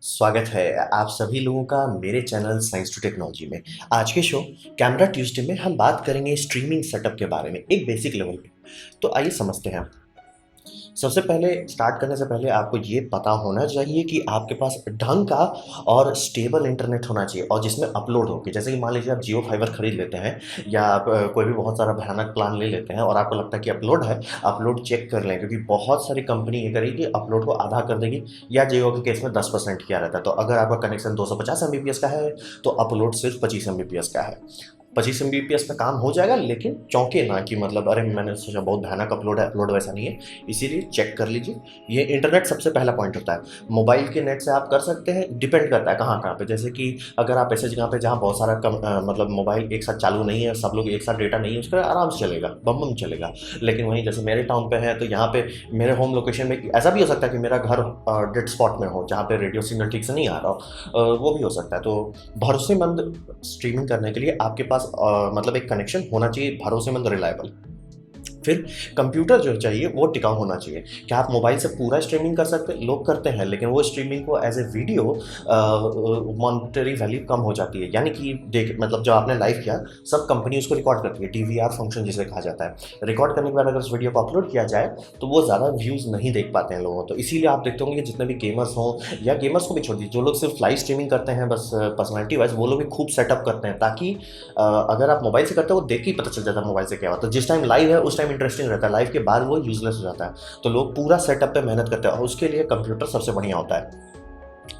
स्वागत है आप सभी लोगों का मेरे चैनल साइंस टू टेक्नोलॉजी में। आज के शो कैमरा ट्यूसडे में हम बात करेंगे स्ट्रीमिंग सेटअप के बारे में एक बेसिक लेवल पे। तो आइए समझते हैं। सबसे पहले स्टार्ट करने से पहले आपको ये पता होना चाहिए कि आपके पास ढंग का और स्टेबल इंटरनेट होना चाहिए और जिसमें अपलोड हो कि जैसे कि मान लीजिए आप जियो फाइबर खरीद लेते हैं या आप कोई भी बहुत सारा भयानक प्लान ले लेते हैं और आपको लगता है कि अपलोड है, अपलोड चेक कर लें क्योंकि बहुत सारी कंपनी ये करेगी अपलोड को आधा कर देगी या जियो के केस में 10% किया रहता है। तो अगर आपका कनेक्शन 250 एमबीपीएस का है तो अपलोड सिर्फ 25 एमबीपीएस का है। 25 एमबीपीएस में काम हो जाएगा, लेकिन चौंके ना कि मतलब अरे मैंने सोचा बहुत भयानक अपलोड है, अपलोड वैसा नहीं है। इसीलिए चेक कर लीजिए। ये इंटरनेट सबसे पहला पॉइंट होता है। मोबाइल के नेट से आप कर सकते हैं, डिपेंड करता है कहाँ कहाँ पे। जैसे कि अगर आप ऐसे जगह पे जहाँ बहुत सारा मतलब मोबाइल एक साथ चालू नहीं है, सब लोग एक साथ डेटा नहीं यूज़ करें, आराम से चलेगा, बम चलेगा। लेकिन वहीं जैसे मेरे टाउन पे है तो यहाँ पे मेरे होम लोकेशन में ऐसा भी हो सकता है कि मेरा घर डेड स्पॉट में हो जहाँ पे रेडियो सिग्नल ठीक से नहीं आ रहा हो, वो भी हो सकता है। तो भरोसेमंद स्ट्रीमिंग करने के लिए आपके पास मतलब एक कनेक्शन होना चाहिए, भरोसेमंद, रिलायबल। फिर कंप्यूटर जो चाहिए वो टिकाऊ होना चाहिए। क्या आप मोबाइल से पूरा स्ट्रीमिंग कर सकते हैं? लोग करते हैं, लेकिन वो स्ट्रीमिंग को as a video monetary value कम हो जाती है। यानी कि देख मतलब जो आपने लाइव किया, सब कंपनी उसको रिकॉर्ड करती है, डीवीआर फंक्शन जिसे कहा जाता है। रिकॉर्ड करने के बाद अगर उस वीडियो को अपलोड किया जाए तो वो ज़्यादा व्यूज़ नहीं देख पाते हैं लोगों। तो इसीलिए आप देखते होंगे कि जितने भी गेमर्स हों या गेमर्स को भी छोड़ दीजिए, जो लोग सिर्फ लाइव स्ट्रीमिंग करते हैं बस पर्सनैलिटी वाइज, वो लोग भी खूब सेटअप करते हैं ताकि अगर आप मोबाइल से करते हो वो देख के ही पता चल जाता है मोबाइल से क्या होता है। तो जिस टाइम लाइव है उस टाइम इंटरेस्टिंग रहता है, लाइव के बाद वो यूजलेस हो जाता है। तो लोग पूरा सेटअप पे मेहनत करते हैं और उसके लिए कंप्यूटर सबसे बढ़िया होता है।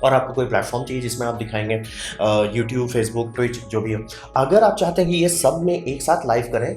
और आपको कोई प्लेटफॉर्म चाहिए जिसमें आप दिखाएंगे, यूट्यूब, फेसबुक, ट्विच, जो भी हो। अगर आप चाहते हैं कि ये सब में एक साथ लाइव करें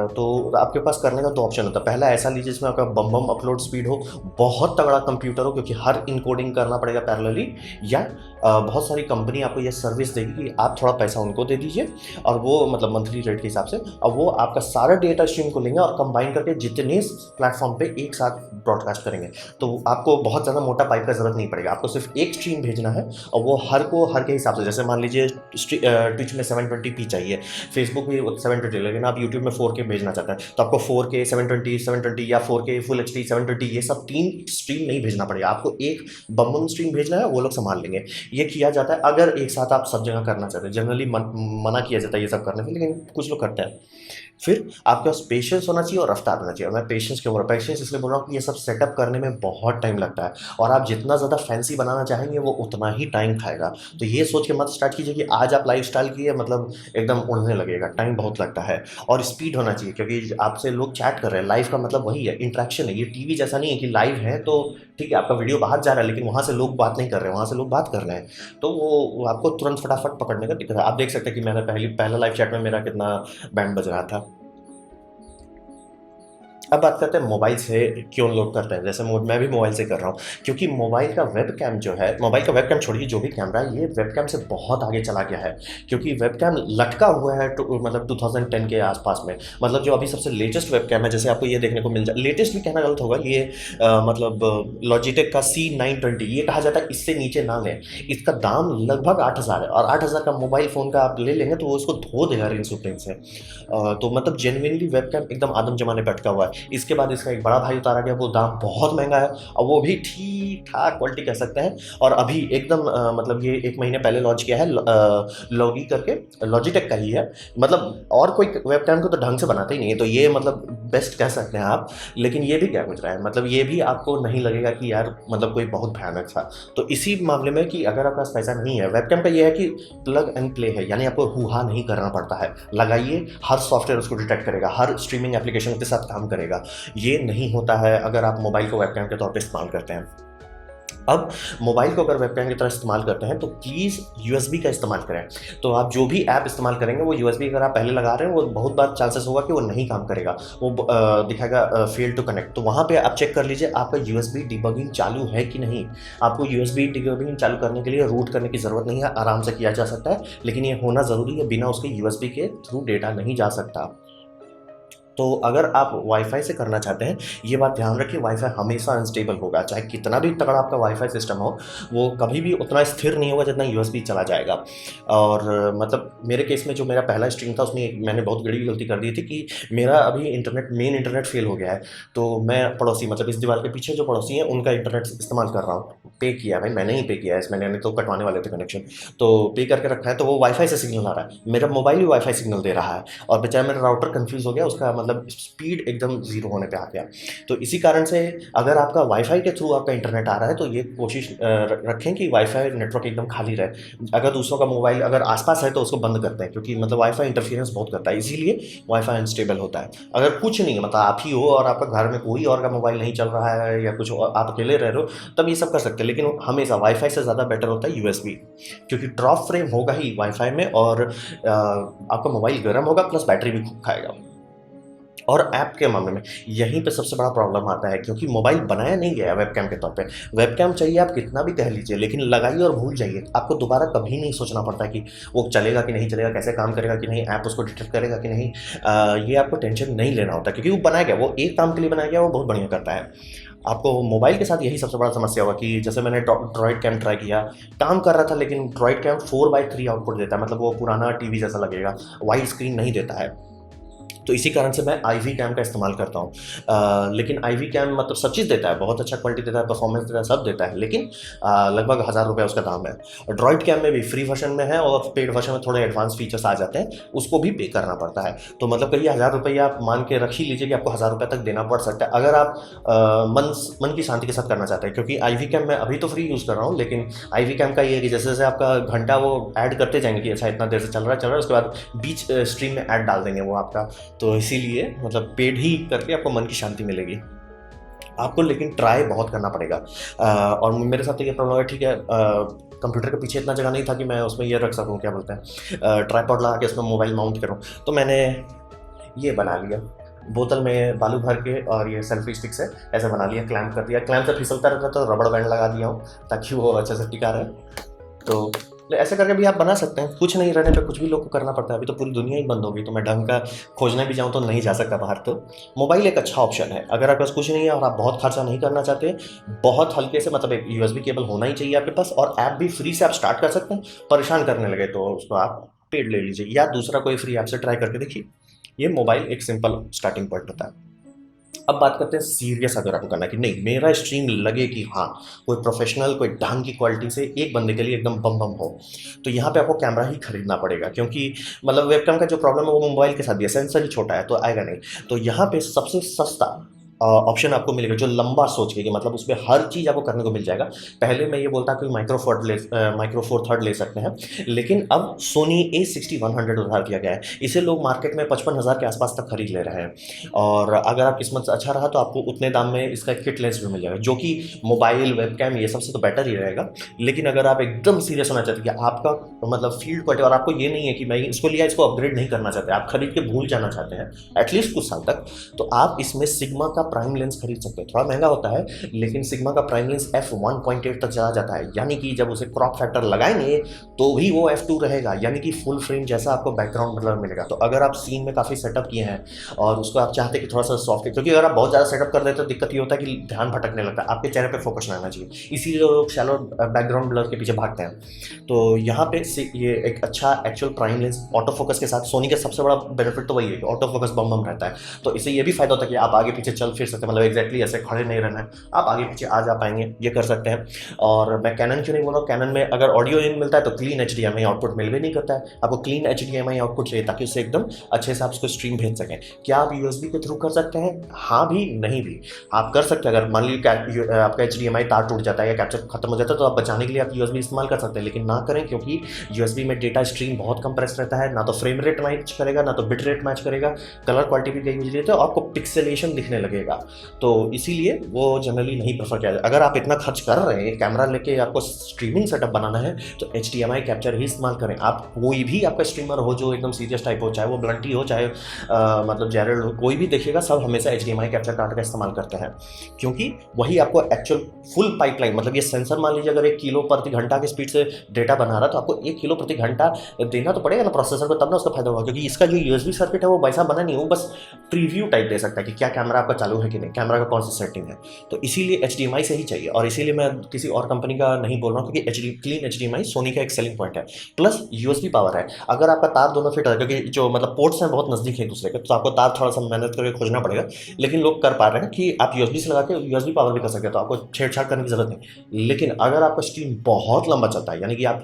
तो आपके पास करने का दो ऑप्शन होता है। पहला ऐसा लीजिए जिसमें आपका बम बम अपलोड स्पीड हो, बहुत तगड़ा कंप्यूटर हो क्योंकि हर इनकोडिंग करना पड़ेगा पैरेलली। या बहुत सारी कंपनी आपको ये सर्विस देगी कि आप थोड़ा पैसा उनको दे दीजिए और वो मतलब मंथली रेट के हिसाब से, और वो आपका सारा डेटा स्ट्रीम को लेंगे और कंबाइन करके जितने प्लेटफॉर्म पे एक साथ ब्रॉडकास्ट करेंगे। तो आपको बहुत ज़्यादा मोटा पाइप का जरूरत नहीं पड़ेगा, आपको सिर्फ एक स्ट्रीम भेजना है और वो हर के हिसाब से। जैसे मान लीजिए ट्विच में 720p चाहिए, फेसबुक में 720, लेकिन आप यूट्यूब में 4K भेजना चाहते हैं तो आपको 4K 720 या 4K फुल HD 720, ये सब 3 स्ट्रीम नहीं भेजना पड़ेगा, आपको एक बम स्ट्रीम भेजना है, वो लोग संभाल लेंगे। ये किया जाता है अगर एक साथ आप सब जगह करना चाहते हैं। जनरली मना किया जाता है ये सब करने से, लेकिन कुछ लोग करते हैं। फिर आपके पास पेशेंस होना चाहिए और रफ्तार होना चाहिए। मैं पेशेंस क्यों बोल रहा हूँ? पेशेंस इसलिए बोल रहा हूँ कि ये सब सेटअप करने में बहुत टाइम लगता है और आप जितना ज़्यादा फैंसी बनाना चाहेंगे वो उतना ही टाइम खाएगा। तो ये सोच के मत स्टार्ट कीजिए कि आज आप लाइफ स्टाइल किए मतलब एकदम उड़ने लगेगा, टाइम बहुत लगता है। और स्पीड होना चाहिए क्योंकि आपसे लोग चैट कर रहे हैं, लाइव का मतलब वही है, इंटरेक्शन है। ये टीवी जैसा नहीं है कि लाइव है तो ठीक है आपका वीडियो बाहर जा रहा है लेकिन वहाँ से लोग बात नहीं कर रहे हैं, वहाँ से लोग बात कर रहे हैं। तो वो आपको तुरंत फटाफट पकड़ने का दिक्कत है। आप देख सकते हैं कि मैंने पहला लाइव चैट में मेरा कितना बैंड बज रहा था। अब बात करते हैं मोबाइल से क्यों लोग करते हैं। जैसे मैं भी मोबाइल से कर रहा हूँ क्योंकि मोबाइल का वेब कैम जो है, मोबाइल का वेब कैम छोड़िए, जो भी कैमरा है ये वेब कैम से बहुत आगे चला गया है। क्योंकि वेब कैम लटका हुआ है मतलब 2010 के आसपास में। मतलब जो अभी सबसे लेटेस्ट वेब कैम है, जैसे आपको ये देखने को मिल जाए, लेटेस्ट भी कहना गलत होगा, ये मतलब लॉजिटेक का C920 ये कहा जाता है, इससे नीचे ना लें। इसका दाम लगभग 8,000 है और 8,000 का मोबाइल फ़ोन का आप ले लेंगे तो वो उसको धो देगा रिंग सुप्रीम से। तो मतलब जेन्युइनली वेब कैम एकदम आदम जमाने पे अटका हुआ है। इसके बाद इसका एक बड़ा भाई उतारा गया, वो दाम बहुत महंगा है और वो भी ठीक ठाक क्वालिटी कह सकते हैं। और अभी एकदम मतलब ये 1 महीने पहले लॉन्च किया है, लॉगी करके, लॉजिटेक का ही है। मतलब और कोई वेब कैम को तो ढंग से बनाता ही नहीं है, तो ये मतलब बेस्ट कह सकते हैं आप। लेकिन ये भी क्या कुछ रहा है, मतलब ये भी आपको नहीं लगेगा कि यार मतलब कोई बहुत भयानक था। तो इसी मामले में कि अगर आपके पास पैसा नहीं है, वेब कैम का ये है कि प्लग एंड प्ले है, यानी आपको हुआ नहीं करना पड़ता है। लगाइए, हर सॉफ्टवेयर उसको डिटेक्ट करेगा, हर स्ट्रीमिंग एप्लीकेशन के साथ काम करेगा। ये नहीं होता है अगर आप मोबाइल को वेबकैम के तौर पे इस्तेमाल करते हैं। अब मोबाइल को अगर वेबकैम की तरह इस्तेमाल करते हैं तो प्लीज़ यूएसबी का इस्तेमाल करें। तो आप जो भी ऐप इस्तेमाल करेंगे वो यूएसबी अगर आप पहले लगा रहे हैं, वो बहुत बार चांसेस होगा कि वो नहीं काम करेगा, वो दिखाएगा फेल टू कनेक्ट। तो वहाँ पे आप चेक कर लीजिए आपका यूएसबी डिबगिंग चालू है कि नहीं। आपको यूएसबी डिबगिंग चालू करने के लिए रूट करने की ज़रूरत नहीं है, आराम से किया जा सकता है, लेकिन ये होना ज़रूरी है, बिना उसके यूएसबी के थ्रू डेटा नहीं जा सकता। तो अगर आप वाईफाई से करना चाहते हैं, ये बात ध्यान रखिए, वाईफाई हमेशा अनस्टेबल होगा, चाहे कितना भी तगड़ा आपका वाईफाई सिस्टम हो, वो कभी भी उतना स्थिर नहीं होगा जितना यूएसबी चला जाएगा। और मतलब मेरे केस में जो मेरा पहला स्ट्रीम था उसमें मैंने बहुत बड़ी गलती कर दी थी कि मेरा अभी मेन इंटरनेट फेल हो गया है। तो मैं पड़ोसी, मतलब इस दीवार के पीछे जो पड़ोसी हैं उनका इंटरनेट इस्तेमाल कर रहा हूँ। पे किया भाई, मैंने ही पे किया है इसमें, मैंने तो कटवाने वाले थे कनेक्शन, तो पे करके रखा है। तो वो वाईफाई से सिग्नल आ रहा है, मेरा मोबाइल भी वाईफाई सिग्नल दे रहा है, और बेचारा मेरा राउटर कंफ्यूज हो गया, उसका मतलब स्पीड एकदम जीरो होने पे आ गया। तो इसी कारण से अगर आपका वाईफाई के थ्रू आपका इंटरनेट आ रहा है तो ये कोशिश रखें कि वाईफाई नेटवर्क एकदम खाली रहे। अगर दूसरों का मोबाइल अगर आसपास है तो उसको बंद करते हैं, क्योंकि मतलब वाईफाई इंटरफेरेंस बहुत करता है, इसीलिए वाईफाई अनस्टेबल होता है। अगर कुछ नहीं है, मतलब आप ही हो और आपका घर में कोई और का मोबाइल नहीं चल रहा है या कुछ आप अकेले रह रहे हो, तब ये सब कर सकते हैं। लेकिन हमेशा वाईफाई से ज़्यादा बेटर होता है यूएसबी, क्योंकि ड्रॉप फ्रेम होगा ही वाईफाई में, और आपका मोबाइल गर्म होगा प्लस बैटरी भी खूब खाएगा। और ऐप के मामले में यहीं पे सबसे बड़ा प्रॉब्लम आता है, क्योंकि मोबाइल बनाया नहीं गया है वेबकैम के तौर पे। वेबकैम चाहिए आप कितना भी कह लीजिए, लेकिन लगाइए और भूल जाइए, आपको दोबारा कभी नहीं सोचना पड़ता कि वो चलेगा कि नहीं चलेगा, कैसे काम करेगा कि नहीं, ऐप उसको डिटेक्ट करेगा कि नहीं। ये आपको टेंशन नहीं लेना होता, क्योंकि वो बनाया गया, वो एक काम के लिए बनाया गया, वो बहुत बढ़िया करता है। आपको मोबाइल के साथ यही सबसे बड़ा समस्या हुआ कि जैसे मैंने ड्रॉइड कैम ट्राई किया, काम कर रहा था, लेकिन ड्रॉइड कैम 4:3 आउटपुट देता है, मतलब वो पुराना टीवी जैसा लगेगा, वाइड स्क्रीन नहीं देता है। तो इसी कारण से मैं आईवी कैम का इस्तेमाल करता हूँ। लेकिन आईवी कैम मतलब सब चीज़ देता है, बहुत अच्छा क्वालिटी देता है, परफॉर्मेंस देता है, सब देता है, लेकिन लगभग 1000 रुपये उसका दाम है। ड्रॉइड कैम में भी फ्री वर्जन में है और पेड वर्जन में थोड़े एडवांस फीचर्स आ जाते हैं, उसको भी पे करना पड़ता है। तो मतलब कहिए 1000 रुपये आप मान के रख ही लीजिए कि आपको 1000 रुपये तक देना पड़ सकता है, अगर आप मन की शांति के साथ करना चाहते हैं। क्योंकि आईवी कैम मैं अभी तो फ्री यूज़ कर रहा हूँ, लेकिन आईवी कैम का ये है कि जैसे जैसे आपका घंटा वो ऐड करते जाएंगे कि अच्छा इतना देर से चल रहा है, उसके बाद बीच स्ट्रीम में ऐड डाल देंगे वो आपका। तो इसीलिए मतलब पेड ही करके आपको मन की शांति मिलेगी आपको, लेकिन ट्राई बहुत करना पड़ेगा। और मेरे साथ तो ये प्रॉब्लम है, ठीक है, कंप्यूटर के पीछे इतना जगह नहीं था कि मैं उसमें ये रख सकूं, क्या बोलते हैं, ट्राइपॉड लगा के उसमें मोबाइल माउंट करूं। तो मैंने ये बना लिया, बोतल में बालू भर के, और ये सेल्फी स्टिक से ऐसे बना लिया, क्लैम्प कर दिया, क्लैम्प से फिसलता रहता तो रबड़ बैंड लगा दिया हूँ ताकि वो अच्छे से टिका रहे। तो ऐसे करके भी आप बना सकते हैं, कुछ नहीं रहने पे कुछ भी लोग को करना पड़ता है। अभी तो पूरी दुनिया ही बंद होगी, तो मैं ढंग का खोजने भी जाऊँ तो नहीं जा सकता बाहर। तो मोबाइल एक अच्छा ऑप्शन है, अगर आपके पास कुछ नहीं है और आप बहुत खर्चा नहीं करना चाहते, बहुत हल्के से, मतलब एक यूएसबी केबल होना ही चाहिए आपके पास, और ऐप भी फ्री से आप स्टार्ट कर सकते हैं। परेशान करने लगे तो उसको आप पेड ले लीजिए, या दूसरा कोई फ्री ऐप से ट्राई करके देखिए। ये मोबाइल एक सिंपल स्टार्टिंग पॉइंट होता है। अब बात करते हैं सीरियस, अगर आपको करना है कि नहीं मेरा स्ट्रीम लगे कि हाँ कोई प्रोफेशनल, कोई ढंग की क्वालिटी से एक बंदे के लिए एकदम बम बम हो, तो यहाँ पे आपको कैमरा ही खरीदना पड़ेगा। क्योंकि मतलब वेबकैम का जो प्रॉब्लम है वो मोबाइल के साथ भी है, सेंसर ही छोटा है तो आएगा नहीं। तो यहाँ पे सबसे सस्ता ऑप्शन आपको मिलेगा जो लंबा सोच के, कि मतलब उसमें हर चीज़ आपको करने को मिल जाएगा। पहले मैं ये बोलता कि माइक्रो फोर थर्ड ले सकते हैं, लेकिन अब सोनी A60-100 उधार किया गया है, इसे लोग मार्केट में 55,000 के आसपास तक खरीद ले रहे हैं। और अगर आप किस्मत से अच्छा रहा तो आपको उतने दाम में इसका किट लेंस भी मिल जाएगा, जो कि मोबाइल वेबकैम ये सबसे तो बेटर ही रहेगा। लेकिन अगर आप एकदम सीरियस होना चाहते हैं कि आपका मतलब फील्ड क्वालिटी, और आपको ये नहीं है कि मैं इसको लिया इसको अपग्रेड नहीं करना चाहते, आप खरीद के भूल जाना चाहते हैं एटलीस्ट कुछ साल तक, तो आप इसमें सिग्मा का प्राइम लेंस खरीद सकते हैं। थोड़ा महंगा होता है, लेकिन सिग्मा का प्राइम लेंस f1.8 तक चला जाता है, यानी कि जब उसे क्रॉप फैक्टर लगाएंगे तो भी वो f2 रहेगा, यानी कि फुल फ्रेम जैसा आपको बैकग्राउंड ब्लर मिलेगा। तो अगर आप सीन में काफ़ी सेटअप किए हैं और उसको आप चाहते हैं कि थोड़ा सा सॉफ्ट, क्योंकि अगर आप बहुत ज़्यादा सेटअप कर देते तो दिक्कत ये होता है कि ध्यान भटकने लगता है, आपके चेहरे पर फोकस ना आना चाहिए, इसीलिए लोग शैलो बैकग्राउंड ब्लर के पीछे भागते हैं। तो यहाँ पे ये एक अच्छा actual prime lens auto focus के साथ, सोनी का सबसे बड़ा बेनिफिट तो वही है कि ऑटो फोकस बम बम रहता है। तो इससे ये भी फायदा होता है कि आप आगे पीछे चल फिर सकते हैं, मतलब एग्जैक्टली ऐसे खड़े नहीं रहना है, आप आगे पीछे आ जा पाएंगे, ये कर सकते हैं। और मैं कैनन क्यों नहीं बोल रहा हूँ, कैनन में अगर ऑडियो इन मिलता है तो क्लीन HDMI आउटपुट मिल भी नहीं करता है, आपको क्लीन HDMI आउटपुट चाहिए ताकि उससे एकदम अच्छे से आप उसको स्ट्रीम भेज सकें। क्या आप USB के थ्रू कर सकते हैं? हाँ भी नहीं भी, आप कर सकते हैं। अगर मान लीजिए आपका HDMI तार टूट जाता है या कैप्चर खत्म हो जाता है तो आप बचाने के लिए आप USB इस्तेमाल कर सकते हैं, लेकिन ना करें, क्योंकि USB में डेटा स्ट्रीम बहुत कंप्रेस रहता है, ना तो फ्रेम रेट मैच करेगा, ना तो बिट रेट मैच करेगा, कलर क्वालिटी भी गई हुई है, तो आपको पिक्सेलेशन दिखने लगेगा। पड़ेगा। तो इसीलिए वो जनरली नहीं प्रेफर किया जाए। अगर आप इतना खर्च कर रहे हैं कैमरा लेके, आपको स्ट्रीमिंग सेटअप बनाना है, तो HDMI कैप्चर ही इस्तेमाल करें। आप कोई भी आपका स्ट्रीमर हो जो एकदम सीरियस टाइप हो, चाहे वो ब्लंटी हो, चाहे मतलब जेरल्ड हो, कोई भी देखिएगा सब हमेशा HDMI कैप्चर कार्ड का इस्तेमाल करते हैं, क्योंकि वही आपको एक्चुअल फुल पाइपलाइन, मतलब ये सेंसर मान लीजिए अगर 1 किलो प्रति घंटा की स्पीड से डेटा बना रहा है, तो आपको 1 किलो प्रति घंटा देना तो पड़ेगा ना प्रोसेसर को, तब ना उसका फायदा होगा। क्योंकि इसका जो USB सर्किट है वो वैसा बना नहीं, वो बस प्रीव्यू टाइप दे सकता है कि क्या कैमरा आपका चालू है कि नहीं, कैमरा का कौन सा सेटिंग है। तो इसीलिए HDMI से ही चाहिए, और इसीलिए मैं किसी और कंपनी का नहीं बोल रहा हूँ, क्योंकि क्लीन HDMI सोनी का एक सेलिंग पॉइंट है। प्लस USB पावर है, अगर आपका तार दोनों फिट है, क्योंकि जो मतलब पोर्ट्स हैं बहुत नज़दीक है एक दूसरे के, तो आपको तार थोड़ा सा मेहनत करके खोजना पड़ेगा, लेकिन लोग कर पा रहे हैं कि आप USB से लगा के USB पावर भी कर सकते हैं, तो आपको छेड़छाड़ करने की जरूरत नहीं। लेकिन अगर आपका स्ट्रीम बहुत लंबा चलता है, यानी कि आप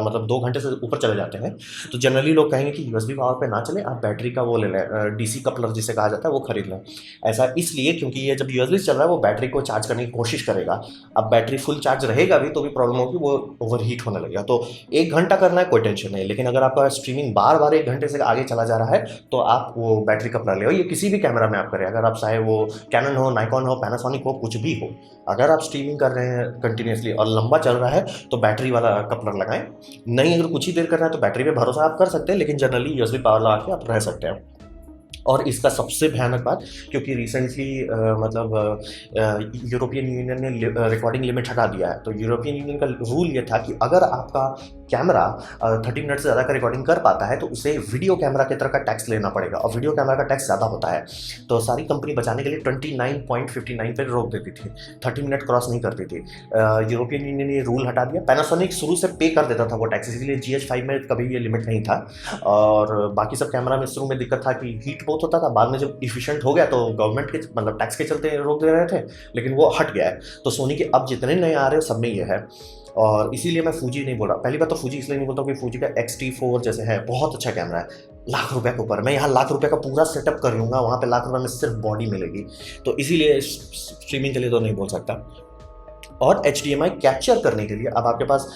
मतलब 2 घंटे से ऊपर चले जाते हैं, तो जनरली लोग कहेंगे कि USB पावर पे ना चले, आप बैटरी का वो ले लें, DC कपलर जिसे कहा जाता है, वो खरीद लें। ऐसा इसलिए क्योंकि ये जब USB से चल रहा है वो बैटरी को चार्ज करने की कोशिश करेगा। अब बैटरी फुल चार्ज रहेगा भी तो भी प्रॉब्लम होगी, वो ओवरहीट होने लगेगा। तो 1 घंटा करना है कोई टेंशन नहीं, लेकिन अगर आपका स्ट्रीमिंग बार बार 1 घंटे से आगे चला जा रहा है, तो आप वो बैटरी कपलर ले, ये किसी भी कैमरा में आप करें, अगर आप चाहे वो कैनन हो, नाइकॉन हो, पैनासोनिक हो, कुछ भी हो, अगर आप स्ट्रीमिंग कर रहे हैं कंटिन्यूसली और लंबा चल रहा है, तो बैटरी वाला कपलर लगाएं। नहीं, अगर कुछ ही देर करना है तो बैटरी पे भरोसा आप कर सकते हैं, लेकिन जनरली USB पावर लगा के आप रह सकते हैं। और इसका सबसे भयानक बात, क्योंकि रिसेंटली मतलब यूरोपियन यूनियन ने रिकॉर्डिंग लिमिट हटा दिया है, तो यूरोपियन यूनियन का रूल ये था कि अगर आपका कैमरा 30 मिनट से ज़्यादा का रिकॉर्डिंग कर पाता है तो उसे वीडियो कैमरा की तरह का टैक्स लेना पड़ेगा, और वीडियो कैमरा का टैक्स ज़्यादा होता है। तो सारी कंपनी बचाने के लिए 29.59 पर रोक देती थी, 30 मिनट क्रॉस नहीं करती थी। यूरोपियन यूनियन ने रूल हटा दिया। पैनासोनिक शुरू से पे कर देता था वो टैक्स, इसलिए GH5 में कभी ये लिमिट नहीं था। और बाकी सब कैमरा में शुरू में दिक्कत था कि हीट बहुत होता था, बाद में जब इफिशिएंट हो गया तो गवर्नमेंट के मतलब टैक्स के चलते रोक दे रहे थे, लेकिन वो हट गया है। तो सोनी के अब जितने नए आ रहे हैं सब में ये है, और इसीलिए मैं फूजी नहीं बोल रहा। पहली बात तो फूजी इसलिए नहीं बोलता हूँ कि फूजी का X-T4 जैसे है बहुत अच्छा कैमरा है, लाख रुपए के ऊपर। मैं यहाँ लाख रुपए का पूरा सेटअप कर लूँगा, वहाँ पे लाख रुपए में सिर्फ बॉडी मिलेगी, तो इसीलिए स्ट्रीमिंग के लिए तो नहीं बोल सकता। और HDMI कैप्चर करने के लिए अब आपके पास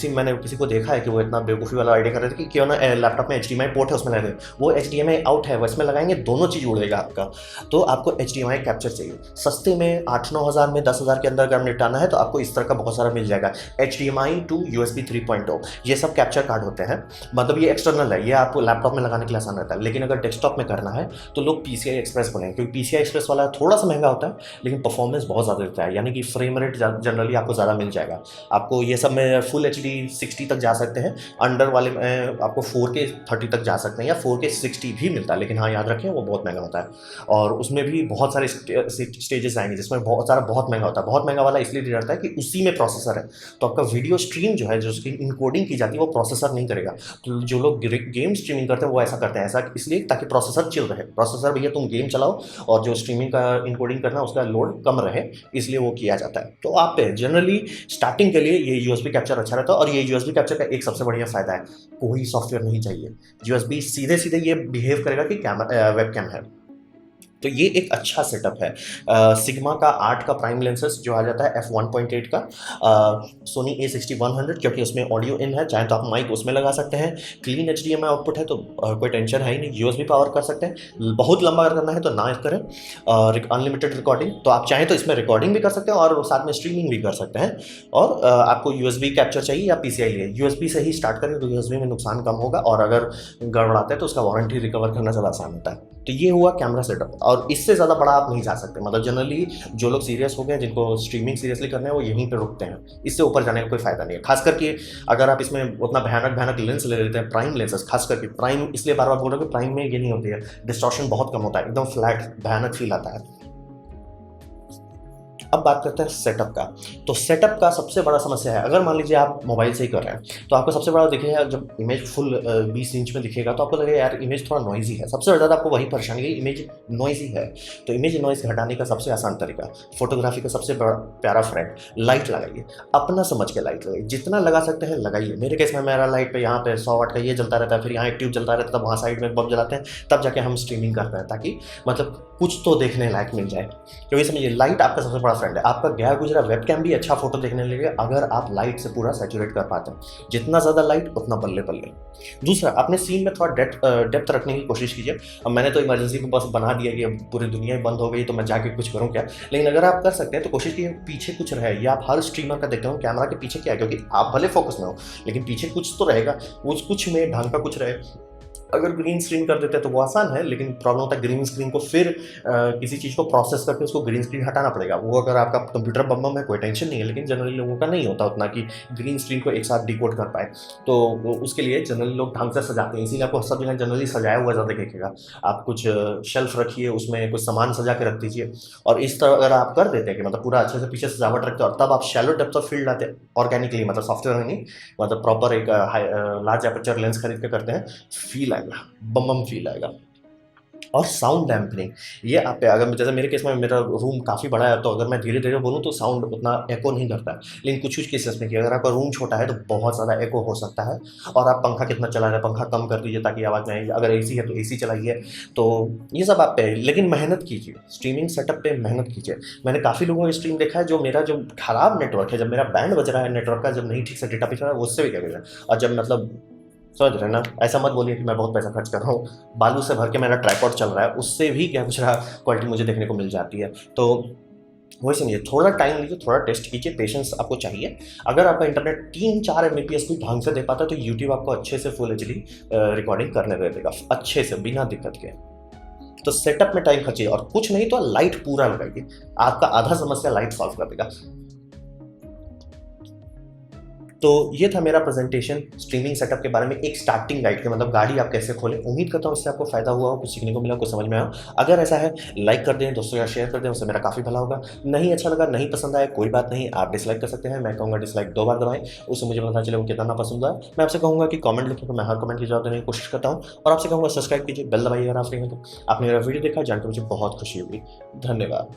मैंने किसी को देखा है कि वो इतना बेवकूफ़ी वाला आइडिया कर रहे थे कि क्यों ना लैपटॉप में HDMI पोर्ट है उसमें लगा दें। वो HDMI आउट है, वो इसमें लगाएंगे दोनों चीज़ उड़ेगा आपका। तो आपको HDMI कैप्चर चाहिए सस्ते में, 8-9 हज़ार में, 10 हज़ार के अंदर अगर निपटाना है तो आपको इस तरह का बहुत सारा मिल जाएगा। HDMI to USB 3.0 ये सब कैप्चर कार्ड होते हैं, मतलब ये एक्सटर्नल है, ये आपको लैपटॉप में लगाने के लिए आसान रहता है। लेकिन अगर डेस्कटॉप में करना है तो लोग PCI Express बोलेंगे, क्योंकि PCI Express वाला थोड़ा सा महंगा होता है लेकिन परफॉर्मेंस बहुत ज़्यादा देता है, यानी कि फ्रेम रेट जनरली आपको ज़्यादा मिल जाएगा। आपको ये सब में फुल HD 60 तक जा सकते हैं, अंडर वाले में आपको 4K 30 तक जा सकते हैं, या 4K 60 भी मिलता है, लेकिन हाँ याद रखें वो बहुत महंगा होता है। और उसमें भी बहुत सारे स्टेजेस आएंगे जिसमें बहुत महंगा होता है। बहुत महंगा वाला इसलिए रहता है कि उसी में प्रोसेसर है, तो आपका वीडियो स्ट्रीम जो है, जो उसकी इनकोडिंग की जाती है, वो प्रोसेसर नहीं करेगा। तो जो लोग गेम स्ट्रीमिंग करते हैं वो ऐसा करते हैं, ऐसा इसलिए ताकि प्रोसेसर चिल रहे। प्रोसेसर भैया तुम गेम चलाओ, और जो स्ट्रीमिंग का इनकोडिंग करना उसका लोड कम रहे, इसलिए वो किया जाता है। तो आप जनरली स्टार्टिंग के लिए ये USB कैप्चर अच्छा रहता है। और ये USB कैप्चर का एक सबसे बढ़िया फायदा है, कोई सॉफ्टवेयर नहीं चाहिए। USB सीधे सीधे ये बिहेव करेगा कि कैमरा वेबकैम है, तो ये एक अच्छा सेटअप है। सिग्मा का 8 का प्राइम लेंसेस जो आ जाता है f1.8 का, सोनी A6100 क्योंकि उसमें ऑडियो इन है, चाहे तो आप माइक उसमें लगा सकते हैं। क्लीन HDMI आउटपुट है तो कोई टेंशन है ही नहीं, USB पावर कर सकते हैं। बहुत लंबा करना है तो ना करें। अनलिमिटेड रिकॉर्डिंग, तो आप चाहें तो इसमें रिकॉर्डिंग भी कर सकते हैं और साथ में स्ट्रीमिंग भी कर सकते हैं। और आपको USB कैप्चर चाहिए या PCI लिए, USB से ही स्टार्ट करें तो USB में नुकसान कम होगा, और अगर गड़बड़ाता है तो उसका वारंटी रिकवर करना ज़्यादा आसान होता है। तो ये हुआ कैमरा सेटअप, और इससे ज़्यादा बड़ा आप नहीं जा सकते। मतलब जनरली जो लोग सीरियस हो गए, जिनको स्ट्रीमिंग सीरियसली करना है, वो यहीं पे रुकते हैं, इससे ऊपर जाने का कोई फ़ायदा नहीं है। खास करके अगर आप इसमें उतना भयानक लेंस ले लेते हैं, प्राइम लेंसेस, खास करके प्राइम, इसलिए बार बार बोल रहा हूँ कि प्राइम में ये नहीं होती है, डिस्टॉर्शन बहुत कम होता है, एकदम फ्लैट भयानक फील आता है। अब बात करते हैं सेटअप का। तो सेटअप का सबसे बड़ा समस्या है, अगर मान लीजिए आप मोबाइल से ही कर रहे हैं तो आपको सबसे बड़ा दिखेगा, जब इमेज फुल 20 इंच में दिखेगा तो आपको लगेगा यार इमेज थोड़ा नॉइजी है। सबसे ज़्यादा आपको वही परेशानी है, इमेज नॉइजी है। तो इमेज नॉइज घटाने का सबसे आसान तरीका, फोटोग्राफी का सबसे बड़ा प्यारा फ्रेंड, लाइट लगाइए। अपना समझ के लाइट लगाइए, जितना लगा सकते हैं लगाइए। मेरे केस में मेरा लाइट पे यहाँ पे 100 वाट का ये जलता रहता है, फिर यहाँ एक ट्यूब जलता रहता है, तब वहाँ साइड में बल्ब जलाते हैं, तब जाके हम स्ट्रीमिंग करते हैं, ताकि मतलब कुछ तो देखने लायक मिल जाए। क्योंकि समझिए लाइट आपका सबसे बड़ा फ्रेंड है। आपका गया गुजरा वेबकैम भी अच्छा फोटो देखने लगेगा अगर आप लाइट से पूरा सैचुरेट कर पाते हैं। जितना ज़्यादा लाइट उतना बल्ले बल्ले। दूसरा, अपने सीन में थोड़ा डेप्थ रखने की कोशिश कीजिए। अब मैंने तो इमरजेंसी में बस बना दिया कि अब पूरी दुनिया ही बंद हो गई तो मैं जाके कुछ करूँ क्या, लेकिन अगर आप कर सकते हैं तो कोशिश कीजिए पीछे कुछ रहे। या आप हर स्ट्रीमर का देखते हो कैमरा के पीछे क्या है, क्योंकि आप भले फोकस में हो लेकिन पीछे कुछ तो रहेगा, उस कुछ में ढंग का कुछ रहे। अगर ग्रीन स्क्रीन कर देते हैं तो वो आसान है, लेकिन प्रॉब्लम होता है ग्रीन स्क्रीन को फिर किसी चीज़ को प्रोसेस करके उसको ग्रीन स्क्रीन हटाना पड़ेगा। वो अगर आपका कंप्यूटर बम बम है कोई टेंशन नहीं है, लेकिन जनरली लोगों का नहीं होता उतना कि ग्रीन स्क्रीन को एक साथ डिकोड कर पाए। तो उसके लिए जनरली लोग ढंग से सजाते हैं, इसीलिए आपको सब जगह जनरली सजाया हुआ ज़्यादा दिखेगा। आप कुछ शेल्फ रखिए, उसमें कुछ सामान सजा के रख दीजिए, और इस तरह अगर आप कर देते हैं कि मतलब पूरा अच्छे से पीछे सजावट रखते हैं और तब आप शैलो डेप्थ ऑफ फील्ड लाते हैं ऑर्गेनिकली, मतलब सॉफ्टवेयर में नहीं, मतलब प्रॉपर एक लार्ज एपर्चर लेंस खरीद के करते हैं, फील आएगा, बम बम फील आएगा। और साउंड डैम्पनिंग, ये आप पे अगर जैसे मेरे केस में मेरा रूम काफ़ी बड़ा है तो अगर मैं धीरे धीरे बोलूँ तो साउंड उतना एको नहीं करता है, लेकिन कुछ कुछ केसेस में कि अगर आपका रूम छोटा है तो बहुत ज़्यादा एको हो सकता है। और आप पंखा कितना चला रहे हैं, पंखा कम कर दीजिए ताकि आवाज़ में आए। अगर एसी है तो एसी चलाइए। तो ये सब आप पे है, लेकिन मेहनत कीजिए, स्ट्रीमिंग सेटअप पे मेहनत कीजिए। मैंने काफ़ी लोगों का स्ट्रीम देखा है जो मेरा जो खराब नेटवर्क है, जब मेरा बैंड बज रहा है नेटवर्क का, जब नहीं ठीक से डेटा पिच रहा है, उससे भी क्या कर रहा है। और जब मतलब समझ रहे हैं ना, ऐसा मत बोलिए कि मैं बहुत पैसा खर्च कर रहा हूँ, बालू से भर के मेरा ट्राइपॉड चल रहा है, उससे भी क्या कुछ रहा क्वालिटी मुझे देखने को मिल जाती है। तो वही समझिए, थोड़ा टाइम लीजिए, थोड़ा टेस्ट कीजिए, पेशेंस आपको चाहिए। अगर आपका इंटरनेट 3-4 एमबीपीएस कोई ढंग से दे पाता है तो यूट्यूब आपको अच्छे से फुल एचडी रिकॉर्डिंग करने दे देगा, अच्छे से बिना दिक्कत के। तो सेटअप में टाइम खर्चिए, और कुछ नहीं तो लाइट पूरा लगाइए, आपका आधा समस्या लाइट सॉल्व कर देगा। तो ये था मेरा प्रेजेंटेशन स्ट्रीमिंग सेटअप के बारे में, एक स्टार्टिंग गाइड के, मतलब गाड़ी आप कैसे खोलें। उम्मीद करता हूँ इससे आपको फायदा हुआ हो, कुछ सीखने को मिला, कुछ समझ में आया। अगर ऐसा है लाइक कर दें, दोस्तों या शेयर कर दें, उससे मेरा काफ़ी भला होगा। नहीं अच्छा लगा, नहीं पसंद आया, कोई बात नहीं, आप डिसलाइक कर सकते हैं। मैं कहूँगा डिसलाइक 2 बार दबाएं, उससे मुझे पता चले वो कितना नापसंद आया। मैं आपसे कहूँगा कि कमेंट लिखें, तो मैं हर कमेंट की जवाब देने की कोशिश करता हूँ। और आपसे कहूँगा सब्सक्राइब कीजिए, बेल दबाइए अगर आप फ्री हैं तो। आपने मेरा वीडियो देखा, जानकर मुझे बहुत खुशी हुई। धन्यवाद।